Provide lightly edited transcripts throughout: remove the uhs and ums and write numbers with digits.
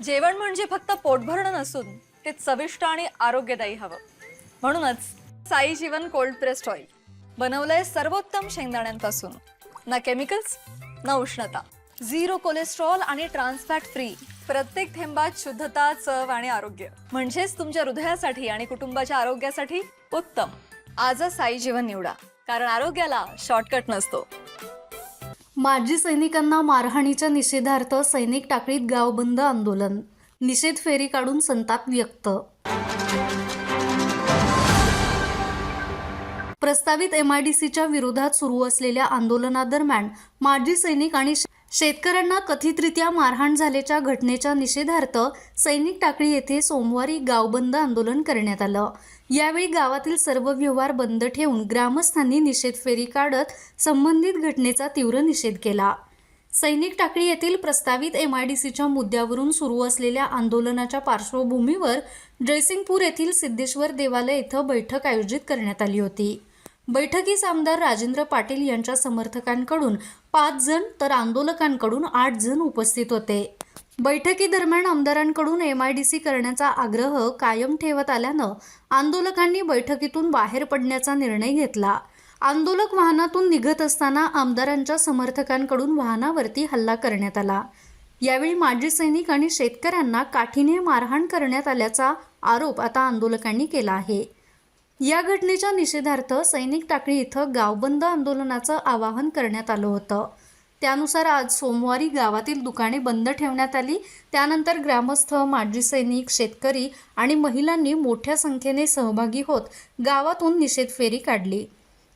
जेवण म्हणजे फक्त पोटभरणं नसून ते चविष्ट आणि आरोग्यदायी हवं. म्हणूनच साई जीवन कोल्ड प्रेस्ड ऑइल बनवलंय सर्वोत्तम शेंगदाण्यांपासून. ना केमिकल्स ना उष्णता, झिरो कोलेस्ट्रॉल आणि ट्रान्स फॅट फ्री. प्रत्येक थेंबात शुद्धता, चव आणि आरोग्य. म्हणजेच तुमच्या हृदयासाठी आणि कुटुंबाच्या आरोग्यासाठी उत्तम. आजच साई जीवन निवडा, कारण आरोग्याला शॉर्टकट नसतो. माजी सैनिकांना मारहाणीच्या निषेधार्थ सैनिक टाकळीत गाव बंद आंदोलन. निषेध फेरी काढून संताप व्यक्त. प्रस्तावित MIDCच्या विरोधात सुरू असलेल्या आंदोलनादरम्यान माजी सैनिक आणि शेतकऱ्यांना कथितरित्या मारहाण झाल्याच्या घटनेच्या निषेधार्थ सैनिक टाकळी येथे सोमवारी गावबंद आंदोलन करण्यात आलं. यावेळी गावातील सर्व व्यवहार बंद ठेवून ग्रामस्थांनी निषेध फेरी काढत संबंधित घटनेचा तीव्र निषेध केला. सैनिक टाकळी येथील प्रस्तावित MIDCच्या मुद्द्यावरून सुरू असलेल्या आंदोलनाच्या पार्श्वभूमीवर जयसिंगपूर येथील सिद्धेश्वर देवालय येथे बैठक आयोजित करण्यात आली होती. बैठकीस आमदार राजेंद्र पाटील यांच्या समर्थकांकडून 5 जण तर आंदोलकांकडून 8 जण उपस्थित होते. बैठकीदरम्यान आमदारांकडून MIDC करण्याचा आग्रह कायम ठेवत आल्यानं आंदोलकांनी बैठकीतून बाहेर पडण्याचा निर्णय घेतला. आंदोलक वाहनातून निघत असताना आमदारांच्या समर्थकांकडून वाहनावरती हल्ला करण्यात आला. यावेळी माजी सैनिक आणि शेतकऱ्यांना काठीने मारहाण करण्यात आल्याचा आरोप आता आंदोलकांनी केला आहे. या घटनेच्या निषेधार्थ सैनिक टाकळी इथं गावबंद आंदोलनाचं आवाहन करण्यात आलं होतं. त्यानुसार आज सोमवारी गावातील दुकाने बंद ठेवण्यात आली. त्यानंतर ग्रामस्थ, माजी सैनिक, शेतकरी आणि महिलांनी मोठ्या संख्येने सहभागी होत गावातून निषेध फेरी काढली.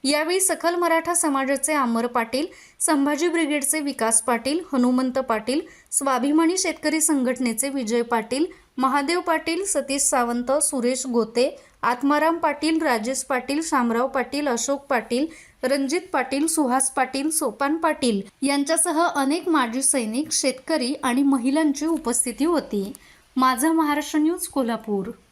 यावेळी सकल मराठा समाजाचे अमर पाटील, संभाजी ब्रिगेडचे विकास पाटील, हनुमंत पाटील, स्वाभिमानी शेतकरी संघटनेचे विजय पाटील, महादेव पाटील, सतीश सावंत, सुरेश गोते, आत्माराम पाटील, राजेश पाटील, शामराव पाटील, अशोक पाटील, रणजित पाटील, सुहास पाटील, सोपान पाटील यांच्यासह अनेक माजी सैनिक, शेतकरी आणि महिलांची उपस्थिती होती. माझा महाराष्ट्र न्यूज, कोल्हापूर.